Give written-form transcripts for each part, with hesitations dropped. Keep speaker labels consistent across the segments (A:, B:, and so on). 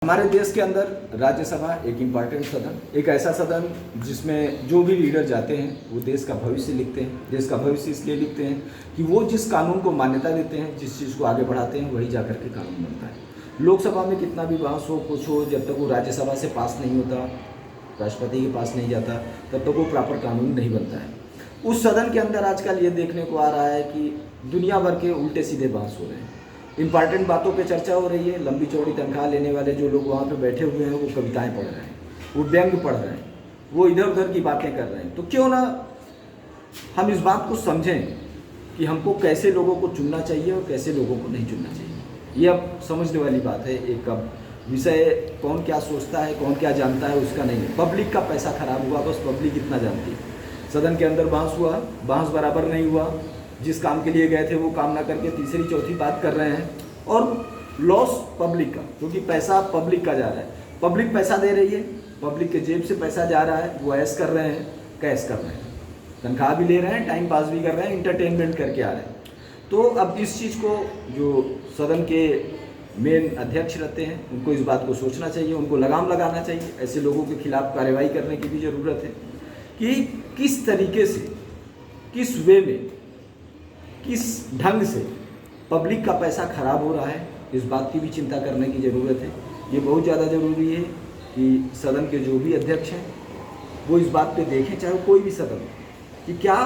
A: हमारे देश के अंदर राज्यसभा एक इम्पॉर्टेंट सदन, एक ऐसा सदन जिसमें जो भी लीडर जाते हैं वो देश का भविष्य लिखते हैं। देश का भविष्य इसलिए लिखते हैं कि वो जिस कानून को मान्यता देते हैं, जिस चीज़ को आगे बढ़ाते हैं, वही जा करके कानून बनता है। लोकसभा में कितना भी बहस हो, कुछ हो, जब तक वो राज्यसभा से पास नहीं होता, राष्ट्रपति के पास नहीं जाता, तब तक वो प्रॉपर कानून नहीं बनता है। उस सदन के अंदर आजकल ये देखने को आ रहा है कि दुनिया भर के उल्टे सीधे बहस हो रहे हैं। इंपॉर्टेंट बातों पे चर्चा हो रही है। लंबी चौड़ी तनख्वाह लेने वाले जो लोग वहाँ पे बैठे हुए हैं वो कविताएं पढ़ रहे हैं, वो व्यंग पढ़ रहे हैं, वो इधर उधर की बातें कर रहे हैं। तो क्यों ना हम इस बात को समझें कि हमको कैसे लोगों को चुनना चाहिए और कैसे लोगों को नहीं चुनना चाहिए। ये अब समझने वाली बात है। एक अब विषय कौन क्या सोचता है, कौन क्या जानता है, उसका नहीं है। पब्लिक का पैसा खराब हुआ, बस पब्लिक इतना जानती है। सदन के अंदर बहस हुआ, बहस बराबर नहीं हुआ। जिस काम के लिए गए थे वो काम ना करके तीसरी चौथी बात कर रहे हैं, और लॉस पब्लिक का, क्योंकि पैसा पब्लिक का जा रहा है। पब्लिक पैसा दे रही है, पब्लिक के जेब से पैसा जा रहा है, वो ऐश कर रहे हैं, कैश कर रहे हैं, तनख्वाह भी ले रहे हैं, टाइम पास भी कर रहे हैं, इंटरटेनमेंट करके आ रहे हैं। तो अब इस चीज़ को जो सदन के मेन अध्यक्ष रहते हैं उनको इस बात को सोचना चाहिए, उनको लगाम लगाना चाहिए। ऐसे लोगों के खिलाफ कार्रवाई करने की भी ज़रूरत है कि किस तरीके से, किस वे में, किस ढंग से पब्लिक का पैसा खराब हो रहा है, इस बात की भी चिंता करने की ज़रूरत है। ये बहुत ज़्यादा ज़रूरी है कि सदन के जो भी अध्यक्ष हैं वो इस बात पे देखें, चाहे कोई भी सदन, कि क्या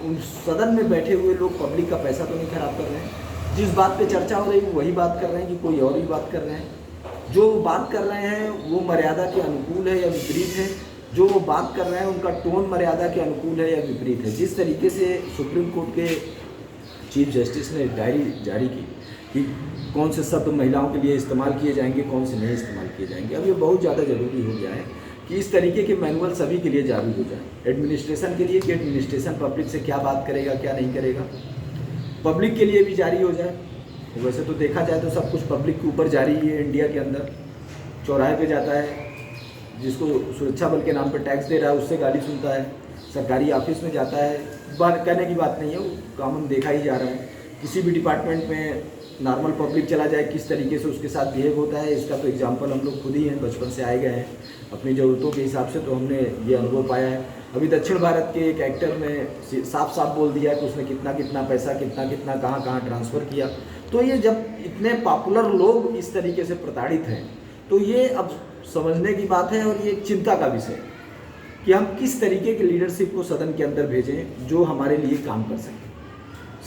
A: उन सदन में बैठे हुए लोग पब्लिक का पैसा तो नहीं खराब कर रहे हैं। जिस बात पे चर्चा हो रही है वही बात कर रहे हैं कि कोई और ही बात कर रहे हैं। जो बात कर रहे हैं वो मर्यादा के अनुकूल है या विपरीत है, जो वो बात कर रहे हैं उनका टोन मर्यादा के अनुकूल है या विपरीत है। जिस तरीके से सुप्रीम कोर्ट के चीफ जस्टिस ने डायरी जारी की कि कौन से शब्द महिलाओं के लिए इस्तेमाल किए जाएंगे, कौन से नहीं इस्तेमाल किए जाएंगे, अब ये बहुत ज़्यादा ज़रूरी हो गया है कि इस तरीके के मैनुअल सभी के लिए जारी हो जाए। एडमिनिस्ट्रेशन के लिए कि एडमिनिस्ट्रेशन पब्लिक से क्या बात करेगा, क्या नहीं करेगा, पब्लिक के लिए भी जारी हो जाए। वैसे तो देखा जाए तो सब कुछ पब्लिक के ऊपर जारी ही है। इंडिया के अंदर चौराहे पे जाता है, जिसको सुरक्षा बल के नाम पर टैक्स दे रहा है उससे गाली सुनता है, सरकारी ऑफिस में जाता है, बात कहने की बात नहीं है, वो कॉमन देखा ही जा रहा है। किसी भी डिपार्टमेंट में नॉर्मल पब्लिक चला जाए किस तरीके से उसके साथ बिहेव होता है, इसका तो एग्जांपल हम लोग खुद ही हैं, बचपन से आए गए हैं। अपनी ज़रूरतों के हिसाब से तो हमने ये अनुभव पाया है। अभी दक्षिण भारत के एक एक्टर ने साफ साफ बोल दिया कि उसने कितना कितना पैसा कितना कितना कहाँ कहाँ ट्रांसफ़र किया। तो ये जब इतने पॉपुलर लोग इस तरीके से प्रताड़ित हैं तो ये अब समझने की बात है, और ये एक चिंता का विषय है कि हम किस तरीके की लीडरशिप को सदन के अंदर भेजें जो हमारे लिए काम कर सके।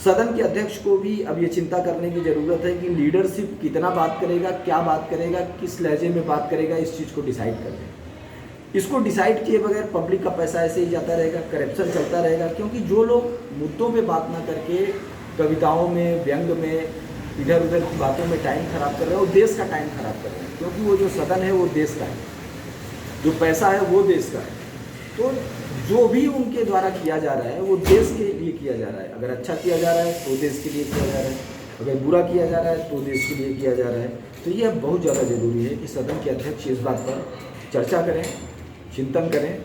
A: सदन के अध्यक्ष को भी अब ये चिंता करने की ज़रूरत है कि लीडरशिप कितना बात करेगा, क्या बात करेगा, किस लहजे में बात करेगा, इस चीज़ को डिसाइड कर दें। इसको डिसाइड किए बगैर पब्लिक का पैसा ऐसे ही जाता रहेगा, करप्शन चलता रहेगा। क्योंकि जो लोग मुद्दों पे बात ना करके कविताओं में, व्यंग में, इधर उधर की बातों में टाइम खराब कर रहे हैं, वो देश का टाइम खराब कर रहे हैं। क्योंकि वो जो सदन है वो देश का है, जो पैसा है वो देश का है। तो जो भी उनके द्वारा किया जा रहा है वो देश के लिए किया जा रहा है। अगर अच्छा किया जा रहा है तो देश के लिए किया जा रहा है, अगर बुरा किया जा रहा है तो देश के लिए किया जा रहा है। तो ये बहुत ज़्यादा ज़रूरी है कि सदन के अध्यक्ष इस बात पर चर्चा करें, चिंतन करें